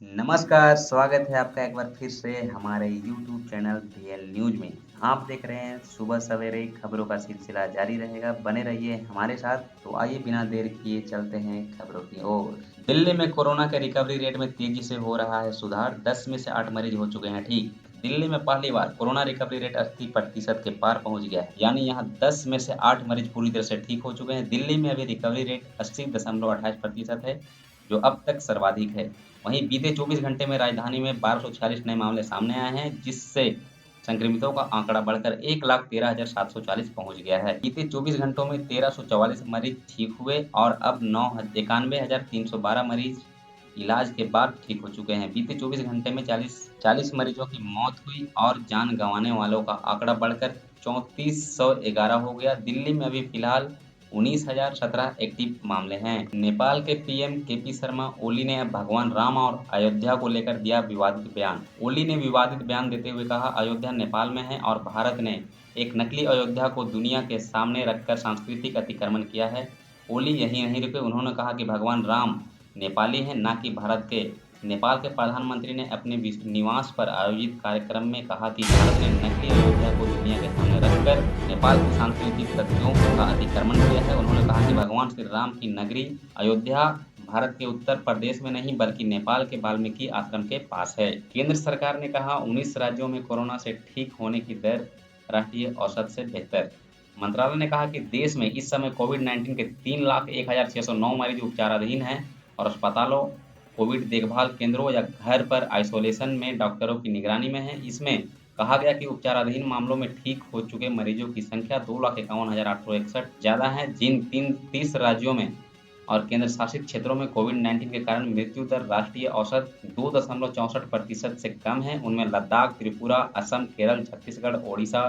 नमस्कार, स्वागत है आपका एक बार फिर से हमारे YouTube चैनल VL न्यूज़ में। आप देख रहे हैं सुबह सवेरे खबरों का सिलसिला जारी रहेगा, बने रहिए हमारे साथ। तो आइए बिना देर किए चलते हैं खबरों की ओर। दिल्ली में कोरोना के रिकवरी रेट में तेजी से हो रहा है सुधार, 10 में से 8 मरीज हो चुके हैं ठीक। दिल्ली में पहली बार कोरोना रिकवरी रेट 80% के पार पहुंच गया है, यानी यहां 10 में से 8 मरीज पूरी तरह से ठीक हो चुके हैं। दिल्ली में अभी रिकवरी रेट 80.28% है, जो अब तक सर्वाधिक है। वहीं बीते 24 घंटे में राजधानी में 1246 नए मामले सामने आए हैं, जिससे संक्रमितों का आंकड़ा बढ़कर 1,13,740 पहुंच गया है। बीते 24 घंटों में 1344 मरीज ठीक हुए और अब 91,312 मरीज इलाज के बाद ठीक हो चुके हैं। बीते 24 घंटे में 40 मरीजों की मौत हुई और जान गंवाने वालों का आंकड़ा बढ़कर 3411 हो गया। दिल्ली में अभी फिलहाल 19,017 एक्टिव मामले हैं। नेपाल के पीएम केपी शर्मा ओली ने अब भगवान राम और अयोध्या को लेकर दिया विवादित बयान। ओली ने विवादित बयान देते हुए कहा, अयोध्या नेपाल में है और भारत ने एक नकली अयोध्या को दुनिया के सामने रखकर सांस्कृतिक अतिक्रमण किया है। ओली यही नहीं रुके, उन्होंने कहा कि भगवान राम नेपाली हैं, ना कि भारत के। नेपाल के प्रधानमंत्री ने अपने निवास पर आयोजित कार्यक्रम में कहा कि भारत ने नकली अयोध्या को दुनिया के सामने रखकर नेपाल की सांस्कृतिक तथ्यों का अतिक्रमण किया है। उन्होंने कहा कि भगवान श्री राम की नगरी अयोध्या भारत के उत्तर प्रदेश में नहीं बल्कि नेपाल के वाल्मीकि आश्रम के पास है। केंद्र सरकार ने कहा, 19 राज्यों में कोरोना से ठीक होने की दर राष्ट्रीय औसत से बेहतर। मंत्रालय ने कहा कि देश में इस समय कोविड-19 के 3,01,609 मरीज उपचाराधीन हैं और अस्पतालों, कोविड देखभाल केंद्रों या घर पर आइसोलेशन में डॉक्टरों की निगरानी में है। इसमें कहा गया कि उपचाराधीन मामलों में ठीक हो चुके मरीजों की संख्या 2,51,861 ज़्यादा है। जिन 30 राज्यों में और केंद्र शासित क्षेत्रों में कोविड-19 के कारण मृत्यु दर राष्ट्रीय औसत 2.64% से कम है, उनमें लद्दाख, त्रिपुरा, असम, केरल, छत्तीसगढ़, ओडिशा,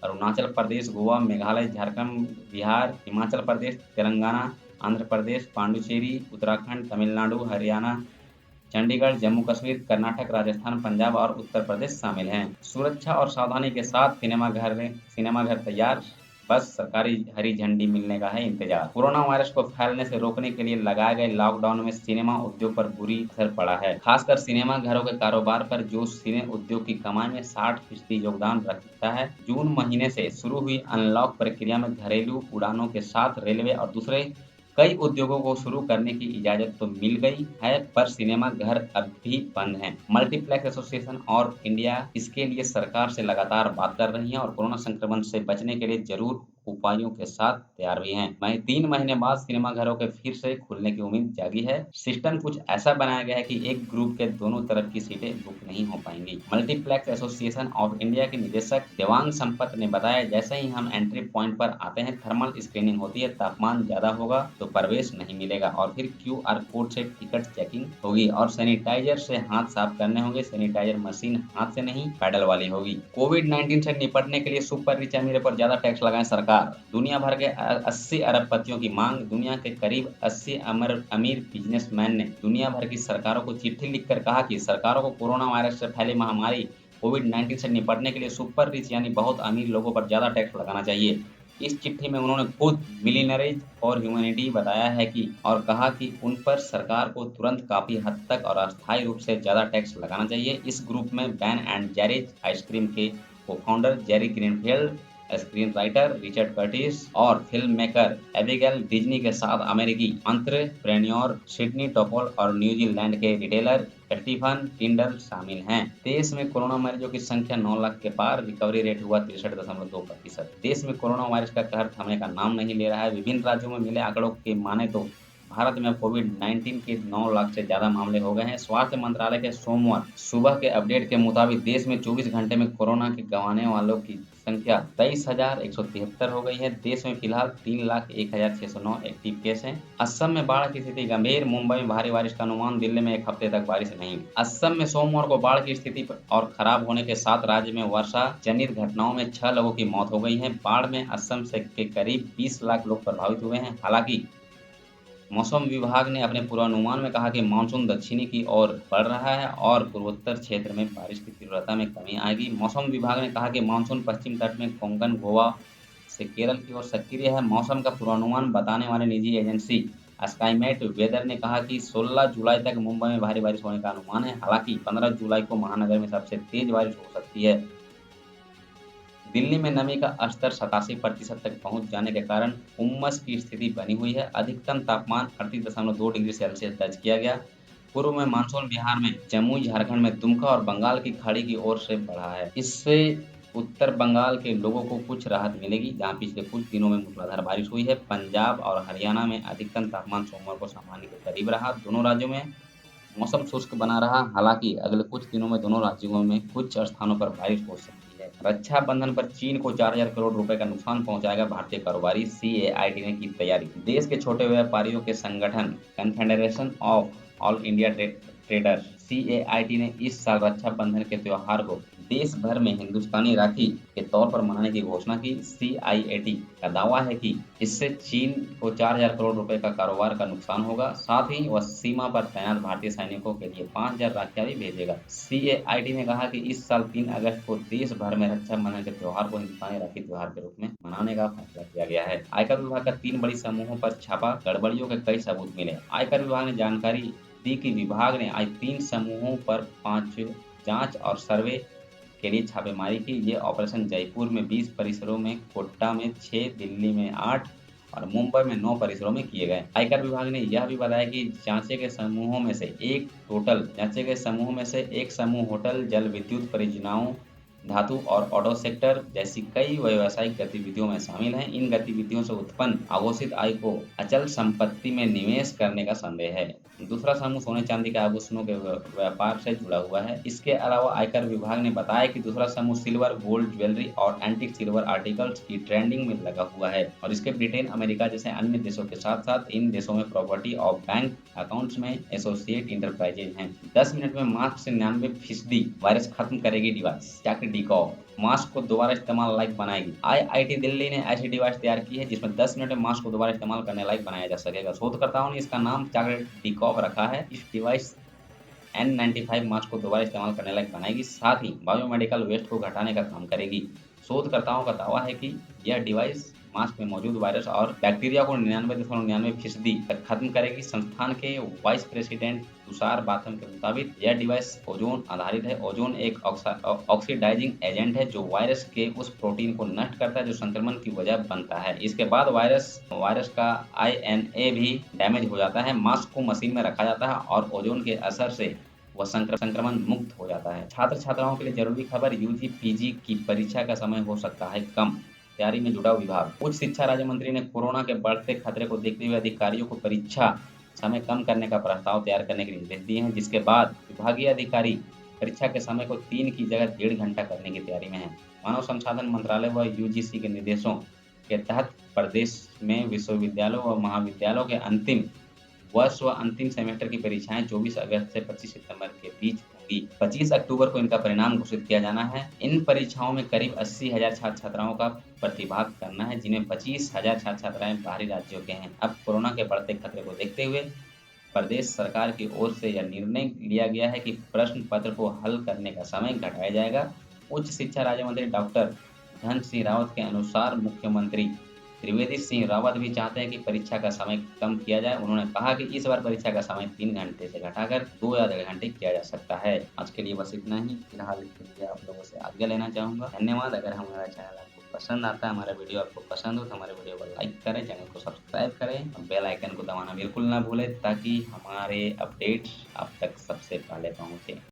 अरुणाचल प्रदेश, गोवा, मेघालय, झारखंड, बिहार, हिमाचल प्रदेश, तेलंगाना, आंध्र प्रदेश, पांडुचेरी, उत्तराखंड, तमिलनाडु, हरियाणा, चंडीगढ़, जम्मू कश्मीर, कर्नाटक, राजस्थान, पंजाब और उत्तर प्रदेश शामिल हैं। सुरक्षा और सावधानी के साथ सिनेमाघर तैयार, बस सरकारी हरी झंडी मिलने का है इंतजार। कोरोना वायरस को फैलने से रोकने के लिए लगाए गए लॉकडाउन में सिनेमा उद्योग पर बुरी असर पड़ा है, खासकर सिनेमा घरों के कारोबार पर, जो सिने उद्योग की कमाई में 60% योगदान रखता है। जून महीने से शुरू हुई अनलॉक प्रक्रिया में घरेलू उड़ानों के साथ रेलवे और दूसरे कई उद्योगों को शुरू करने की इजाजत तो मिल गई है, पर सिनेमा घर अब भी बंद हैं। मल्टीप्लेक्स एसोसिएशन और इंडिया इसके लिए सरकार से लगातार बात कर रही है और कोरोना संक्रमण से बचने के लिए जरूर उपायों के साथ तैयार भी हैं। वहीं 3 महीने बाद सिनेमा घरों के फिर से खुलने की उम्मीद जागी है। सिस्टम कुछ ऐसा बनाया गया है कि एक ग्रुप के दोनों तरफ की सीटें बुक नहीं हो पाएंगी। मल्टीप्लेक्स एसोसिएशन ऑफ इंडिया के निदेशक देवांग संपत ने बताया, जैसे ही हम एंट्री पॉइंट पर आते हैं थर्मल स्क्रीनिंग होती है, तापमान ज्यादा होगा तो प्रवेश नहीं मिलेगा और फिर QR कोड से टिकट चेकिंग होगी और सैनिटाइजर से हाथ साफ करने होंगे। सैनिटाइजर मशीन हाथ से नहीं पैडल वाली होगी। कोविड-19 से निपटने के लिए सुपर रिच अमीरों पर ज्यादा टैक्स लगाएं सरकार। दुनिया भर के 80 अरबपतियों की मांग। दुनिया के करीब 80 अमीर बिजनेसमैन ने दुनिया भर की सरकारों को चिट्ठी लिखकर कहा कि सरकारों को कोरोना वायरस से फैली महामारी कोविड-19 से निपटने के लिए सुपर रिच यानी बहुत अमीर लोगों पर ज्यादा टैक्स लगाना चाहिए। इस चिट्ठी में उन्होंने खुद मिलियनरीज और ह्यूमैनिटी बताया है कि और कहा कि उन पर सरकार को तुरंत काफी हद तक और अस्थायी रूप से ज्यादा टैक्स लगाना चाहिए। इस ग्रुप में बैन एंड जेरिज आइसक्रीम के co-founder Jerry Greenfield, screen writer Richard Curtis और फिल्म मेकर एबिगेल डिज्नी के साथ अमेरिकी एंटरप्रेन्योर सिडनी टोपल और न्यूजीलैंड के रिटेलर स्टीफन टिंडल शामिल हैं। देश में कोरोना मरीजों की संख्या 9 लाख के पार, रिकवरी रेट हुआ 63.2%। देश में कोरोना वायरस का कहर थमने का नाम नहीं ले रहा है। विभिन्न राज्यों में मिले आंकड़ों के माने तो भारत में कोविड-19 के 9 लाख से ज्यादा मामले हो गए हैं। स्वास्थ्य मंत्रालय के सोमवार सुबह के अपडेट के मुताबिक देश में 24 घंटे में कोरोना के गंवाने वालों की संख्या 23,173 हो गई है। देश में फिलहाल 3,01,609 एक्टिव केस हैं। असम में बाढ़ की स्थिति गंभीर, मुंबई में भारी बारिश का अनुमान, दिल्ली में 1 हफ्ते तक बारिश नहीं। असम में सोमवार को बाढ़ की स्थिति और खराब होने के साथ राज्य में वर्षा जनित घटनाओं में 6 लोगों की मौत हो गई है। बाढ़ में असम से के करीब 20 लाख लोग प्रभावित हुए हैं। हालांकि मौसम विभाग ने अपने पूर्वानुमान में कहा कि मानसून दक्षिणी की ओर बढ़ रहा है और पूर्वोत्तर क्षेत्र में बारिश की तीव्रता में कमी आएगी। मौसम विभाग ने कहा कि मानसून पश्चिम तट में कोंकण, गोवा से केरल की ओर सक्रिय है। मौसम का पूर्वानुमान बताने वाली निजी एजेंसी स्काईमेट वेदर ने कहा कि 16 जुलाई तक मुंबई में भारी बारिश होने का अनुमान है। हालांकि 15 जुलाई को महानगर में सबसे तेज बारिश हो सकती है। दिल्ली में नमी का स्तर 87% तक पहुंच जाने के कारण उमस की स्थिति बनी हुई है। अधिकतम तापमान 38.2 डिग्री सेल्सियस दर्ज किया गया। पूर्व में मानसून बिहार में जमुई, झारखंड में दुमका और बंगाल की खाड़ी की ओर से बढ़ा है। इससे उत्तर बंगाल के लोगों को कुछ राहत मिलेगी, जहां पिछले कुछ दिनों में मूसलाधार बारिश हुई है। पंजाब और हरियाणा में अधिकतम तापमान सोमवार को सामान्य के करीब रहा। दोनों राज्यों में मौसम शुष्क बना रहा। हालांकि अगले कुछ दिनों में दोनों राज्यों में कुछ स्थानों पर बारिश हो सकती है। रक्षाबंधन पर चीन को 4000 करोड़ रुपए का नुकसान पहुंचाएगा भारतीय कारोबारी, सीएआईटी ने की तैयारी। देश के छोटे व्यापारियों के संगठन confederation of all India traders CAIT ने इस साल रक्षाबंधन के त्योहार को देश भर में हिंदुस्तानी राखी के तौर पर मनाने की घोषणा की। सीआईएटी का दावा है कि इससे चीन को 4000 करोड़ रुपए का कारोबार का नुकसान होगा। साथ ही वह सीमा पर तैनात भारतीय सैनिकों के लिए 5000 राखियां भी भेजेगा। सीएआईटी ने कहा कि इस साल 3 अगस्त को देश भर में रक्षाबंधन के त्योहार को हिंदुस्तानी राखी त्योहार के रूप में मनाने का फैसला किया गया है। आयकर विभाग का 3 बड़ी समूहों पर छापा, गड़बड़ियों के कई सबूत मिले। आयकर विभाग ने जानकारी दी कि विभाग ने आज 3 समूहों पर 5 जांच और सर्वे के लिए छापेमारी की। ये ऑपरेशन जयपुर में 20 परिसरों में, कोटा में 6, दिल्ली में 8 और मुंबई में 9 परिसरों में किए गए। आयकर विभाग ने यह भी बताया कि जांचे गए समूहों में से एक समूह होटल, जल विद्युत परियोजनाओं, धातु और ऑटो सेक्टर जैसी कई व्यावसायिक गतिविधियों में शामिल हैं। इन गतिविधियों से उत्पन्न अघोषित आय को अचल संपत्ति में निवेश करने का संदेह है। दूसरा समूह सोने चांदी के आभूषणों के व्यापार से जुड़ा हुआ है। इसके अलावा आयकर विभाग ने बताया कि दूसरा समूह सिल्वर, गोल्ड, ज्वेलरी और एंटीक सिल्वर आर्टिकल्स की ट्रेडिंग में लगा हुआ है और इसके ब्रिटेन, अमेरिका जैसे अन्य देशों के साथ साथ इन देशों में प्रॉपर्टी और बैंक अकाउंट्स में एसोसिएट इंटरप्राइजेज हैं। 10 मिनट में मास्क से 99% वायरस खत्म करेगी डिवाइस। मास्क को दोबारा इस्तेमाल लायक बनाएगी। आईआईटी दिल्ली ने ऐसी डिवाइस तैयार की है जिसमें 10 मिनट में मास्क को दोबारा इस्तेमाल करने लायक बनाया जा सकेगा। शोधकर्ताओं ने इसका नाम चॉकलेट डिकॉक रखा है। इस डिवाइस N95 मास्क को दोबारा इस्तेमाल करने लायक बनाएगी, साथ ही बायोमेडिकल वेस्ट को घटाने का काम करेगी। शोधकर्ताओं का दावा है कि यह डिवाइस मास्क में मौजूद वायरस और बैक्टीरिया को 99.99% तक खत्म करेगी। संस्थान के वाइस प्रेसिडेंट तुषार बाथम के मुताबिक यह डिवाइस ओजोन आधारित है। ओजोन एक ऑक्सीडाइजिंग एजेंट है जो वायरस के उस प्रोटीन को नष्ट करता है जो संक्रमण की वजह बनता है। इसके बाद वायरस का INA भी डैमेज हो जाता है। मास्क को मशीन में रखा जाता है और ओजोन के असर से वह संक्रमण मुक्त हो जाता है। छात्र छात्राओं के लिए जरूरी खबर, यूजी पीजी की परीक्षा का समय हो सकता है कम, तैयारी में जुटा विभाग। उच्च शिक्षा राज्य मंत्री ने कोरोना के बढ़ते खतरे को देखते हुए अधिकारियों को परीक्षा समय कम करने का प्रस्ताव तैयार करने के निर्देश दिए हैं, जिसके बाद विभागीय अधिकारी परीक्षा के समय को 3 की जगह 1.5 घंटा करने की तैयारी में है। मानव संसाधन मंत्रालय व यूजीसी के निर्देशों के तहत प्रदेश में विश्वविद्यालयों व महाविद्यालयों के अंतिम वर्ष व अंतिम सेमेस्टर की परीक्षाएं 24 अगस्त से 25 सितंबर के बीच होंगी। 25 अक्टूबर को इनका परिणाम घोषित किया जाना है। इन परीक्षाओं में करीब 80,000 छात्र छात्राओं का प्रतिभाग करना है, जिन्हें 25,000 छात्र छात्राएं बाहरी राज्यों के हैं। अब कोरोना के बढ़ते खतरे को देखते हुए प्रदेश सरकार की ओर से यह निर्णय लिया गया है कि प्रश्न पत्र को हल करने का समय घटाया जाएगा। उच्च शिक्षा राज्य मंत्री डॉक्टर धन सिंह रावत के अनुसार मुख्यमंत्री त्रिवेंद्र सिंह रावत भी चाहते हैं कि परीक्षा का समय कम किया जाए। उन्होंने कहा कि इस बार परीक्षा का समय 3 घंटे से घटाकर 2 या 1.5 घंटे किया जा सकता है। आज के लिए बस इतना ही। फिलहाल इसके लिए आप लोगों से आज्ञा लेना चाहूँगा। धन्यवाद। अगर हमारा चैनल आपको पसंद आता है, हमारा वीडियो आपको पसंद हो तो हमारे वीडियो को लाइक करें, चैनल को सब्सक्राइब करें और बेल आइकन को दबाना बिल्कुल ना भूलें ताकि हमारे अपडेट्स आप तक सबसे पहले पहुँचे।